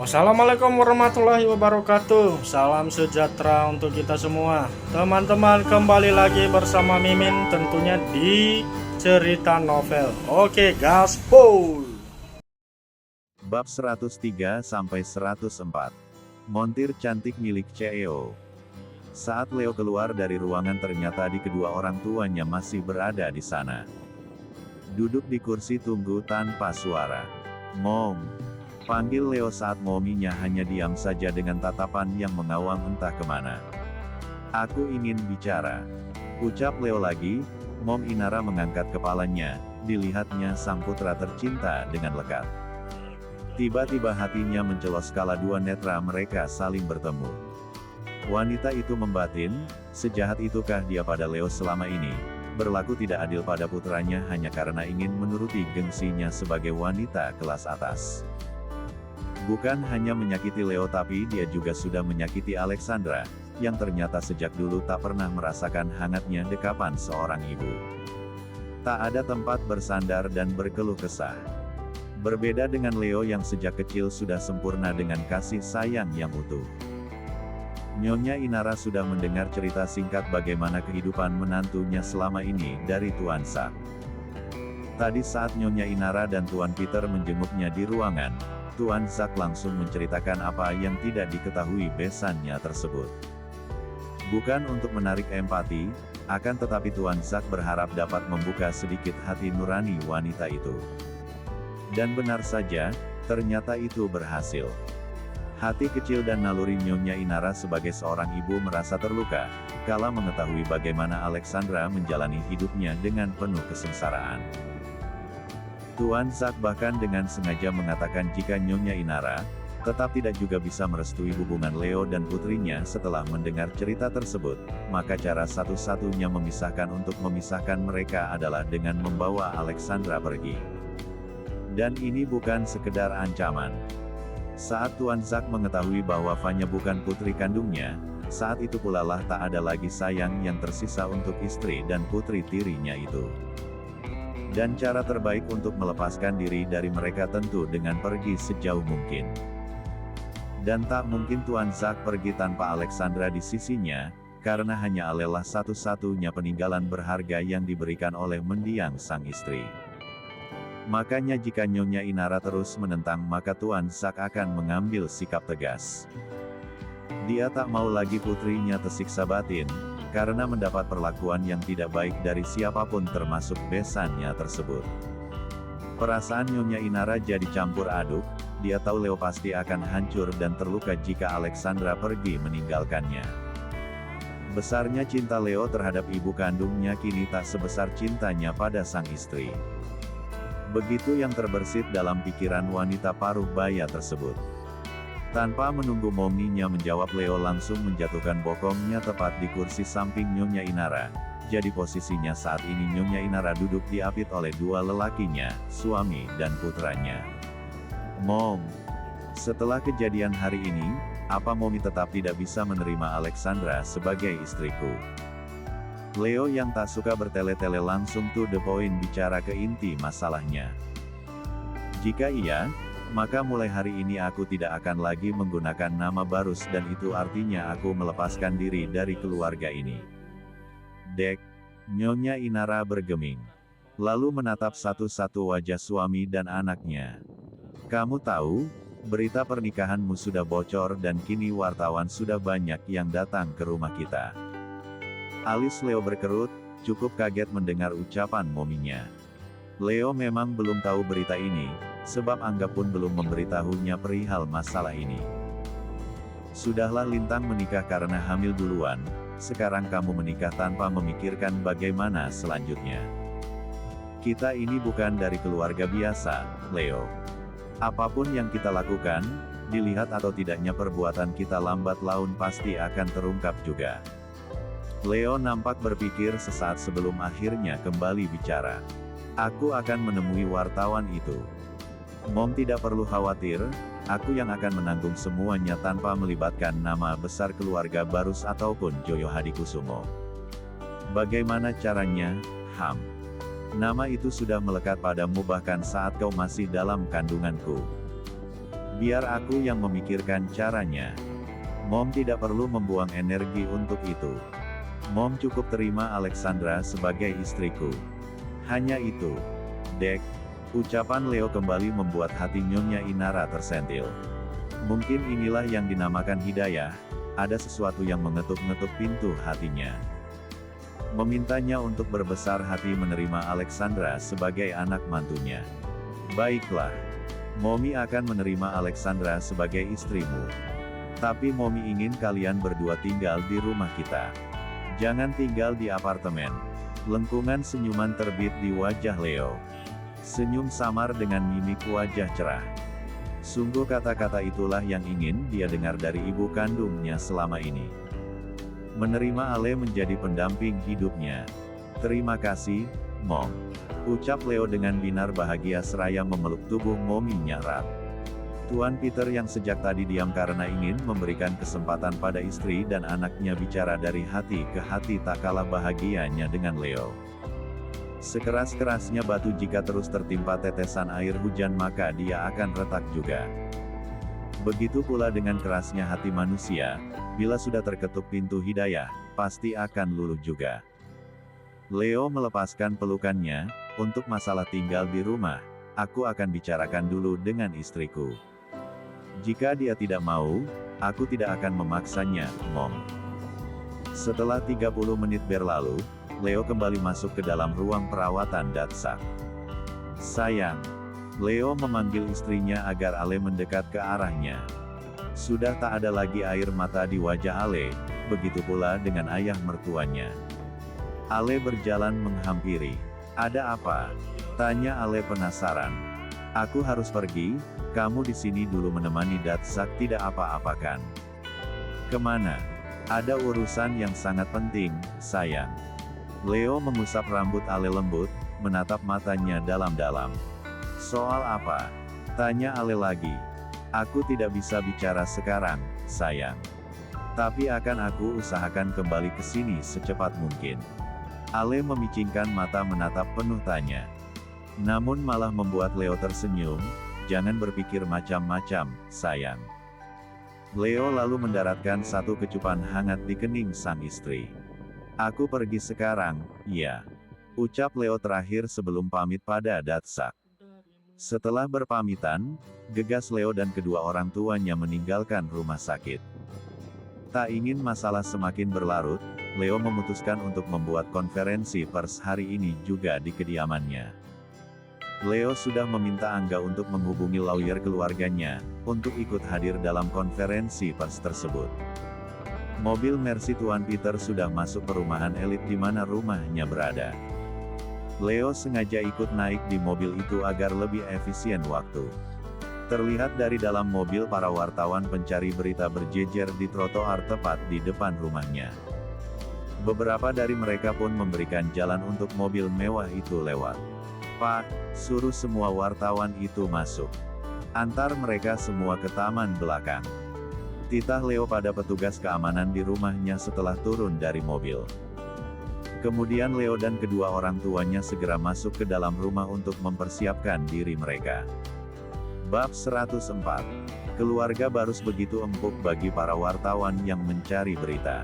Wassalamualaikum warahmatullahi wabarakatuh. Salam sejahtera untuk kita semua. Teman-teman, kembali lagi bersama Mimin tentunya di cerita novel. Oke, gaspol. Bab 103 sampai 104. Montir cantik milik CEO. Saat Leo keluar dari ruangan, ternyata di kedua orang tuanya masih berada di sana. Duduk di kursi tunggu tanpa suara. Mom, panggil Leo saat mominya hanya diam saja dengan tatapan yang mengawang entah kemana. Aku ingin bicara, ucap Leo lagi. Mom Inara mengangkat kepalanya, dilihatnya sang putra tercinta dengan lekat. Tiba-tiba hatinya mencelos kala dua netra mereka saling bertemu. Wanita itu membatin, sejahat itukah dia pada Leo selama ini, berlaku tidak adil pada putranya hanya karena ingin menuruti gengsinya sebagai wanita kelas atas. Bukan hanya menyakiti Leo, tapi dia juga sudah menyakiti Alexandra, yang ternyata sejak dulu tak pernah merasakan hangatnya dekapan seorang ibu. Tak ada tempat bersandar dan berkeluh kesah. Berbeda dengan Leo yang sejak kecil sudah sempurna dengan kasih sayang yang utuh. Nyonya Inara sudah mendengar cerita singkat bagaimana kehidupan menantunya selama ini dari Tuan Sak. Tadi saat Nyonya Inara dan Tuan Peter menjenguknya di ruangan, Tuan Sak langsung menceritakan apa yang tidak diketahui besannya tersebut. Bukan untuk menarik empati, akan tetapi Tuan Sak berharap dapat membuka sedikit hati nurani wanita itu. Dan benar saja, ternyata itu berhasil. Hati kecil dan naluri Nyonya Inara sebagai seorang ibu merasa terluka, kala mengetahui bagaimana Alexandra menjalani hidupnya dengan penuh kesengsaraan. Tuan Sak bahkan dengan sengaja mengatakan jika Nyonya Inara tetap tidak juga bisa merestui hubungan Leo dan putrinya setelah mendengar cerita tersebut, maka cara satu-satunya memisahkan untuk memisahkan mereka adalah dengan membawa Alexandra pergi. Dan ini bukan sekedar ancaman. Saat Tuan Sak mengetahui bahwa Fanya bukan putri kandungnya, saat itu pula lah tak ada lagi sayang yang tersisa untuk istri dan putri tirinya itu. Dan cara terbaik untuk melepaskan diri dari mereka tentu dengan pergi sejauh mungkin. Dan tak mungkin Tuan Sak pergi tanpa Alexandra di sisinya, karena hanya alelah satu-satunya peninggalan berharga yang diberikan oleh mendiang sang istri. Makanya jika Nyonya Inara terus menentang, maka Tuan Sak akan mengambil sikap tegas. Dia tak mau lagi putrinya tersiksa batin, karena mendapat perlakuan yang tidak baik dari siapapun termasuk besannya tersebut. Perasaan Nyonya Inara jadi campur aduk, dia tahu Leo pasti akan hancur dan terluka jika Alexandra pergi meninggalkannya. Besarnya cinta Leo terhadap ibu kandungnya kini tak sebesar cintanya pada sang istri. Begitu yang terbersit dalam pikiran wanita paruh baya tersebut. Tanpa menunggu mominya menjawab, Leo langsung menjatuhkan bokongnya tepat di kursi samping Nyonya Inara. Jadi posisinya saat ini Nyonya Inara duduk diapit oleh dua lelakinya, suami dan putranya. Mom, setelah kejadian hari ini, apa Momi tetap tidak bisa menerima Alexandra sebagai istriku? Leo yang tak suka bertele-tele langsung to the point bicara ke inti masalahnya. Jika iya, maka mulai hari ini aku tidak akan lagi menggunakan nama Barus dan itu artinya aku melepaskan diri dari keluarga ini. Dek, Nyonya Inara bergeming. Lalu menatap satu-satu wajah suami dan anaknya. Kamu tahu, berita pernikahanmu sudah bocor dan kini wartawan sudah banyak yang datang ke rumah kita. Alis Leo berkerut, cukup kaget mendengar ucapan mominya. Leo memang belum tahu berita ini, sebab Angga pun belum memberitahunya perihal masalah ini. Sudahlah Lintang menikah karena hamil duluan, sekarang kamu menikah tanpa memikirkan bagaimana selanjutnya. Kita ini bukan dari keluarga biasa, Leo. Apapun yang kita lakukan, dilihat atau tidaknya perbuatan kita lambat laun pasti akan terungkap juga. Leo nampak berpikir sesaat sebelum akhirnya kembali bicara. Aku akan menemui wartawan itu. Mom tidak perlu khawatir, aku yang akan menanggung semuanya tanpa melibatkan nama besar keluarga Barus ataupun Joyo Hadikusumo. Bagaimana caranya, Ham? Nama itu sudah melekat padamu bahkan saat kau masih dalam kandunganku. Biar aku yang memikirkan caranya. Mom tidak perlu membuang energi untuk itu. Mom cukup terima Alexandra sebagai istriku. Hanya itu. Dek. Ucapan Leo kembali membuat hati Nyonya Inara tersentil. Mungkin inilah yang dinamakan hidayah, ada sesuatu yang mengetuk-ngetuk pintu hatinya. Memintanya untuk berbesar hati menerima Alexandra sebagai anak mantunya. Baiklah. Mommy akan menerima Alexandra sebagai istrimu. Tapi Mommy ingin kalian berdua tinggal di rumah kita. Jangan tinggal di apartemen. Lengkungan senyuman terbit di wajah Leo. Senyum samar dengan mimik wajah cerah. Sungguh kata-kata itulah yang ingin dia dengar dari ibu kandungnya selama ini. Menerima Ale menjadi pendamping hidupnya. Terima kasih, Mom. Ucap Leo dengan binar bahagia seraya memeluk tubuh mominya erat. Tuan Peter yang sejak tadi diam karena ingin memberikan kesempatan pada istri dan anaknya bicara dari hati ke hati tak kalah bahagianya dengan Leo. Sekeras-kerasnya batu jika terus tertimpa tetesan air hujan maka dia akan retak juga. Begitu pula dengan kerasnya hati manusia, bila sudah terketuk pintu hidayah, pasti akan luluh juga. Leo melepaskan pelukannya, untuk masalah tinggal di rumah, aku akan bicarakan dulu dengan istriku. Jika dia tidak mau, aku tidak akan memaksanya, Mom. Setelah 30 menit berlalu, Leo kembali masuk ke dalam ruang perawatan Datsak. Sayang. Leo memanggil istrinya agar Ale mendekat ke arahnya. Sudah tak ada lagi air mata di wajah Ale, begitu pula dengan ayah mertuanya. Ale berjalan menghampiri. Ada apa? Tanya Ale penasaran. Aku harus pergi, kamu di sini dulu menemani Datsak tidak apa-apa kan? Kemana? Ada urusan yang sangat penting, sayang. Leo mengusap rambut Ale lembut, menatap matanya dalam-dalam. Soal apa? Tanya Ale lagi. Aku tidak bisa bicara sekarang, sayang. Tapi akan aku usahakan kembali ke sini secepat mungkin. Ale memicingkan mata menatap penuh tanya. Namun malah membuat Leo tersenyum, jangan berpikir macam-macam, sayang. Leo lalu mendaratkan satu kecupan hangat di kening sang istri. Aku pergi sekarang, ya. Ucap Leo terakhir sebelum pamit pada Datsak. Setelah berpamitan, gegas Leo dan kedua orang tuanya meninggalkan rumah sakit. Tak ingin masalah semakin berlarut, Leo memutuskan untuk membuat konferensi pers hari ini juga di kediamannya. Leo sudah meminta Angga untuk menghubungi lawyer keluarganya, untuk ikut hadir dalam konferensi pers tersebut. Mobil Mercy Tuan Peter sudah masuk perumahan elit di mana rumahnya berada. Leo sengaja ikut naik di mobil itu agar lebih efisien waktu. Terlihat dari dalam mobil para wartawan pencari berita berjejer di trotoar tepat di depan rumahnya. Beberapa dari mereka pun memberikan jalan untuk mobil mewah itu lewat. Pak, suruh semua wartawan itu masuk. Antar mereka semua ke taman belakang. Titah Leo pada petugas keamanan di rumahnya setelah turun dari mobil. Kemudian Leo dan kedua orang tuanya segera masuk ke dalam rumah untuk mempersiapkan diri mereka. Bab 104. Keluarga Barus begitu empuk bagi para wartawan yang mencari berita.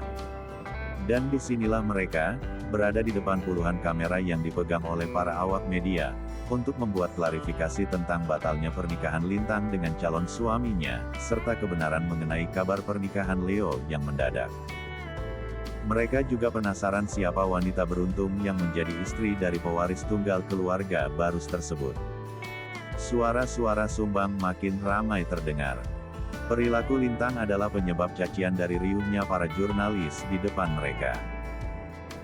Dan disinilah mereka, berada di depan puluhan kamera yang dipegang oleh para awak media, untuk membuat klarifikasi tentang batalnya pernikahan Lintang dengan calon suaminya, serta kebenaran mengenai kabar pernikahan Leo yang mendadak. Mereka juga penasaran siapa wanita beruntung yang menjadi istri dari pewaris tunggal keluarga Barus tersebut. Suara-suara sumbang makin ramai terdengar. Perilaku Lintang adalah penyebab cacian dari riuhnya para jurnalis di depan mereka.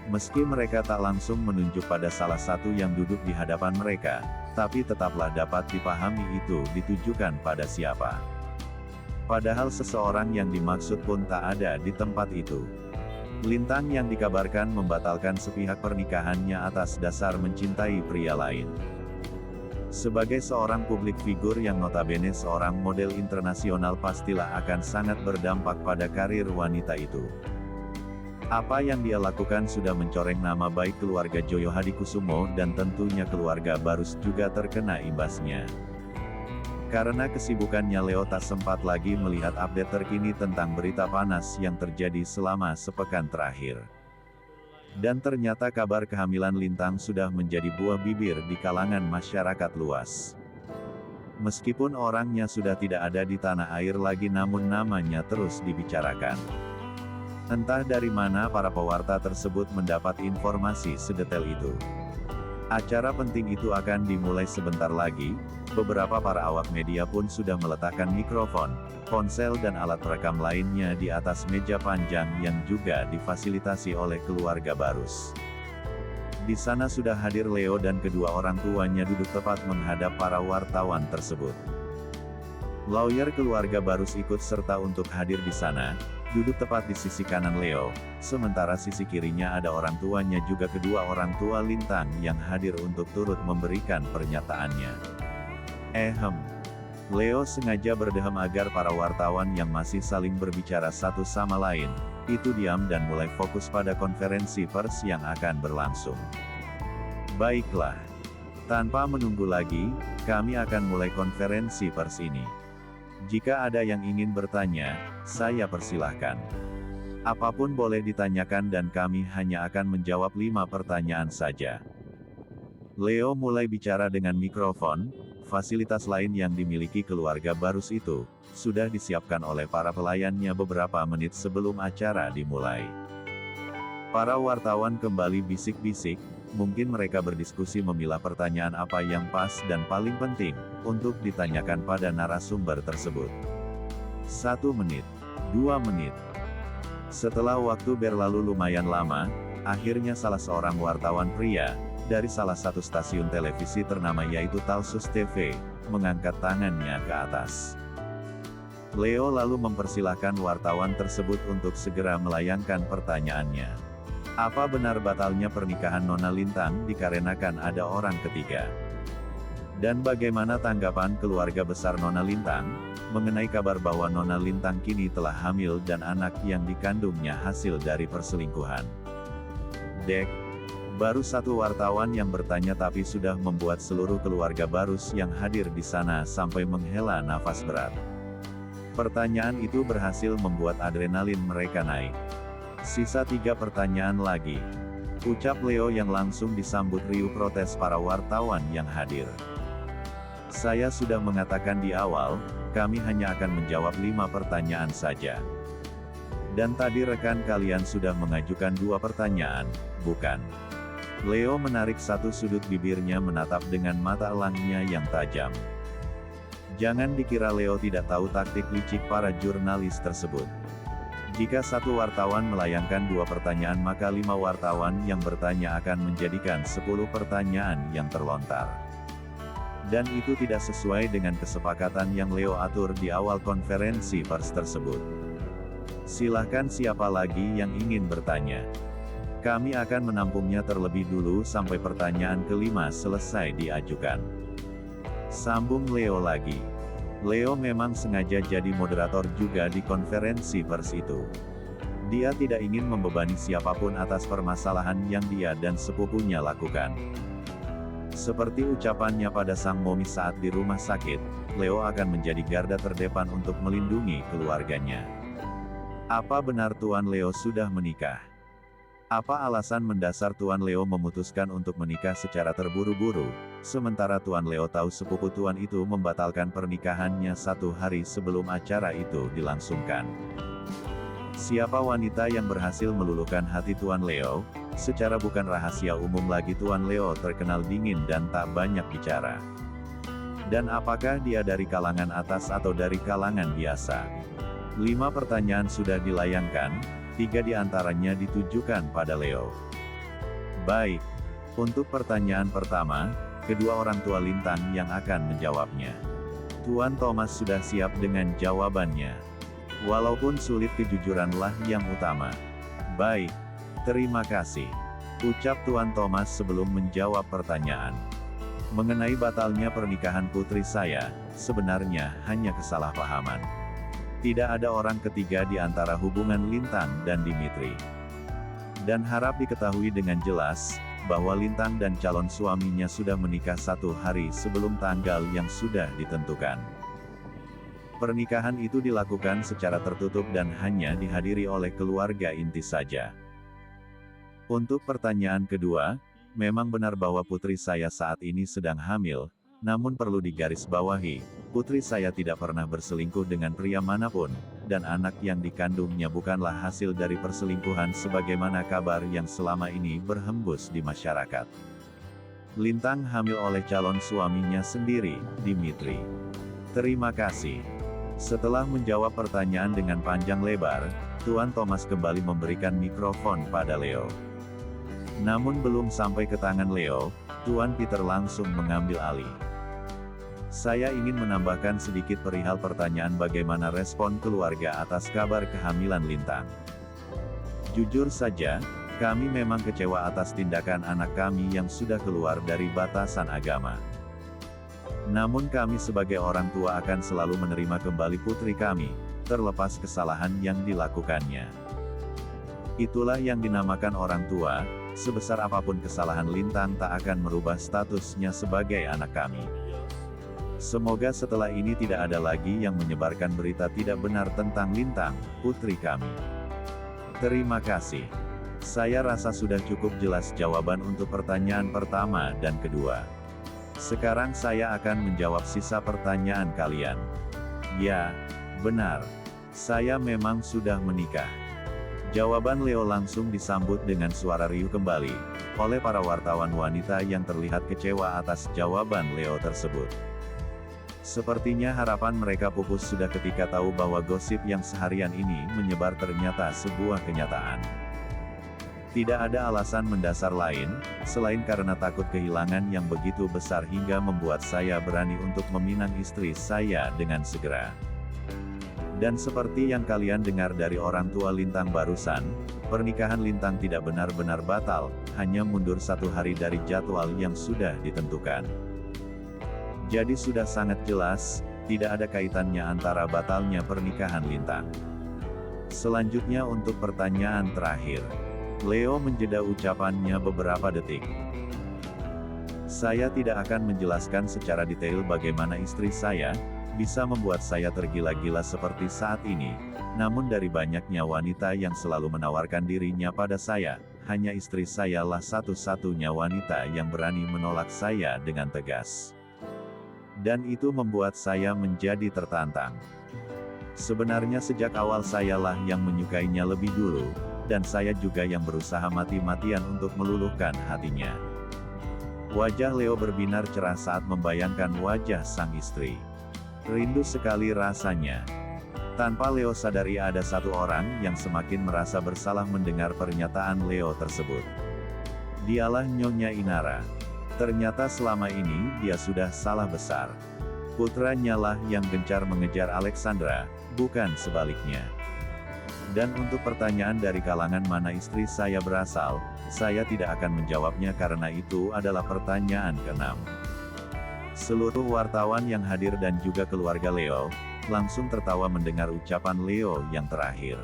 Meski mereka tak langsung menunjuk pada salah satu yang duduk di hadapan mereka, tapi tetaplah dapat dipahami itu ditujukan pada siapa. Padahal seseorang yang dimaksud pun tak ada di tempat itu. Lintang yang dikabarkan membatalkan sepihak pernikahannya atas dasar mencintai pria lain. Sebagai seorang publik figur yang notabene seorang model internasional pastilah akan sangat berdampak pada karir wanita itu. Apa yang dia lakukan sudah mencoreng nama baik keluarga Joyo Hadikusumo dan tentunya keluarga Barus juga terkena imbasnya. Karena kesibukannya Leo tak sempat lagi melihat update terkini tentang berita panas yang terjadi selama sepekan terakhir. Dan ternyata kabar kehamilan Lintang sudah menjadi buah bibir di kalangan masyarakat luas. Meskipun orangnya sudah tidak ada di tanah air lagi, namun namanya terus dibicarakan. Entah dari mana para pewarta tersebut mendapat informasi sedetail itu. Acara penting itu akan dimulai sebentar lagi. Beberapa para awak media pun sudah meletakkan mikrofon, ponsel dan alat perekam lainnya di atas meja panjang yang juga difasilitasi oleh keluarga Barus. Di sana sudah hadir Leo dan kedua orang tuanya duduk tepat menghadap para wartawan tersebut. Lawyer keluarga Barus ikut serta untuk hadir di sana, duduk tepat di sisi kanan Leo, sementara sisi kirinya ada orang tuanya juga kedua orang tua Lintang yang hadir untuk turut memberikan pernyataannya. Leo sengaja berdehem agar para wartawan yang masih saling berbicara satu sama lain, itu diam dan mulai fokus pada konferensi pers yang akan berlangsung. Baiklah. Tanpa menunggu lagi, kami akan mulai konferensi pers ini. Jika ada yang ingin bertanya, saya persilahkan. Apapun boleh ditanyakan dan kami hanya akan menjawab 5 pertanyaan saja. Leo mulai bicara dengan mikrofon. Fasilitas lain yang dimiliki keluarga Barus itu, sudah disiapkan oleh para pelayannya beberapa menit sebelum acara dimulai. Para wartawan kembali bisik-bisik, mungkin mereka berdiskusi memilah pertanyaan apa yang pas dan paling penting, untuk ditanyakan pada narasumber tersebut. 1 menit, 2 menit. Setelah waktu berlalu lumayan lama, akhirnya salah seorang wartawan pria, dari salah satu stasiun televisi ternama yaitu Talsus TV, mengangkat tangannya ke atas. Leo lalu mempersilahkan wartawan tersebut untuk segera melayangkan pertanyaannya. Apa benar batalnya pernikahan Nona Lintang dikarenakan ada orang ketiga? Dan bagaimana tanggapan keluarga besar Nona Lintang, mengenai kabar bahwa Nona Lintang kini telah hamil dan anak yang dikandungnya hasil dari perselingkuhan? Dek. Baru satu wartawan yang bertanya tapi sudah membuat seluruh keluarga Barus yang hadir di sana sampai menghela nafas berat. Pertanyaan itu berhasil membuat adrenalin mereka naik. Sisa 3 pertanyaan lagi. Ucap Leo yang langsung disambut riuh protes para wartawan yang hadir. Saya sudah mengatakan di awal, kami hanya akan menjawab 5 pertanyaan saja. Dan tadi rekan kalian sudah mengajukan 2 pertanyaan, bukan? Leo menarik satu sudut bibirnya menatap dengan mata elangnya yang tajam. Jangan dikira Leo tidak tahu taktik licik para jurnalis tersebut. Jika satu wartawan melayangkan 2 pertanyaan maka 5 wartawan yang bertanya akan menjadikan 10 pertanyaan yang terlontar. Dan itu tidak sesuai dengan kesepakatan yang Leo atur di awal konferensi pers tersebut. Silahkan siapa lagi yang ingin bertanya. Kami akan menampungnya terlebih dulu sampai pertanyaan kelima selesai diajukan. Sambung Leo lagi. Leo memang sengaja jadi moderator juga di konferensi pers itu. Dia tidak ingin membebani siapapun atas permasalahan yang dia dan sepupunya lakukan. Seperti ucapannya pada sang Momi saat di rumah sakit, Leo akan menjadi garda terdepan untuk melindungi keluarganya. Apa benar Tuan Leo sudah menikah? Apa alasan mendasar Tuan Leo memutuskan untuk menikah secara terburu-buru, sementara Tuan Leo tahu sepupu Tuan itu membatalkan pernikahannya 1 hari sebelum acara itu dilangsungkan? Siapa wanita yang berhasil meluluhkan hati Tuan Leo? Secara bukan rahasia umum lagi Tuan Leo terkenal dingin dan tak banyak bicara. Dan apakah dia dari kalangan atas atau dari kalangan biasa? 5 pertanyaan sudah dilayangkan. 3 diantaranya ditujukan pada Leo. Baik. Untuk pertanyaan pertama, kedua orang tua Lintang yang akan menjawabnya. Tuan Thomas sudah siap dengan jawabannya. Walaupun sulit, kejujuranlah yang utama. Baik. Terima kasih. Ucap Tuan Thomas sebelum menjawab pertanyaan. Mengenai batalnya pernikahan putri saya, sebenarnya hanya kesalahpahaman. Tidak ada orang ketiga di antara hubungan Lintang dan Dimitri. Dan harap diketahui dengan jelas, bahwa Lintang dan calon suaminya sudah menikah 1 hari sebelum tanggal yang sudah ditentukan. Pernikahan itu dilakukan secara tertutup dan hanya dihadiri oleh keluarga inti saja. Untuk pertanyaan kedua, memang benar bahwa putri saya saat ini sedang hamil, namun perlu digarisbawahi, putri saya tidak pernah berselingkuh dengan pria manapun, dan anak yang dikandungnya bukanlah hasil dari perselingkuhan sebagaimana kabar yang selama ini berhembus di masyarakat. Lintang hamil oleh calon suaminya sendiri, Dimitri. Terima kasih. Setelah menjawab pertanyaan dengan panjang lebar, Tuan Thomas kembali memberikan mikrofon pada Leo. Namun belum sampai ke tangan Leo, Tuan Peter langsung mengambil alih. Saya ingin menambahkan sedikit perihal pertanyaan bagaimana respon keluarga atas kabar kehamilan Lintang. Jujur saja, kami memang kecewa atas tindakan anak kami yang sudah keluar dari batasan agama. Namun kami sebagai orang tua akan selalu menerima kembali putri kami, terlepas kesalahan yang dilakukannya. Itulah yang dinamakan orang tua, sebesar apapun kesalahan Lintang tak akan merubah statusnya sebagai anak kami. Semoga setelah ini tidak ada lagi yang menyebarkan berita tidak benar tentang Lintang, putri kami. Terima kasih. Saya rasa sudah cukup jelas jawaban untuk pertanyaan pertama dan kedua. Sekarang saya akan menjawab sisa pertanyaan kalian. Ya, benar. Saya memang sudah menikah. Jawaban Leo langsung disambut dengan suara riuh kembali, oleh para wartawan wanita yang terlihat kecewa atas jawaban Leo tersebut. Sepertinya harapan mereka pupus sudah ketika tahu bahwa gosip yang seharian ini menyebar ternyata sebuah kenyataan. Tidak ada alasan mendasar lain, selain karena takut kehilangan yang begitu besar hingga membuat saya berani untuk meminang istri saya dengan segera. Dan seperti yang kalian dengar dari orang tua Lintang barusan, pernikahan Lintang tidak benar-benar batal, hanya mundur 1 hari dari jadwal yang sudah ditentukan. Jadi sudah sangat jelas, tidak ada kaitannya antara batalnya pernikahan Lintang. Selanjutnya untuk pertanyaan terakhir. Leo menjeda ucapannya beberapa detik. Saya tidak akan menjelaskan secara detail bagaimana istri saya bisa membuat saya tergila-gila seperti saat ini, namun dari banyaknya wanita yang selalu menawarkan dirinya pada saya, hanya istri saya lah satu-satunya wanita yang berani menolak saya dengan tegas. Dan itu membuat saya menjadi tertantang. Sebenarnya sejak awal sayalah yang menyukainya lebih dulu, dan saya juga yang berusaha mati-matian untuk meluluhkan hatinya. Wajah Leo berbinar cerah saat membayangkan wajah sang istri. Rindu sekali rasanya. Tanpa Leo sadari ada satu orang yang semakin merasa bersalah mendengar pernyataan Leo tersebut. Dialah Nyonya Inara. Ternyata selama ini dia sudah salah besar. Putranya lah yang gencar mengejar Alexandra, bukan sebaliknya. Dan untuk pertanyaan dari kalangan mana istri saya berasal, saya tidak akan menjawabnya karena itu adalah pertanyaan ke-6. Seluruh wartawan yang hadir dan juga keluarga Leo, langsung tertawa mendengar ucapan Leo yang terakhir.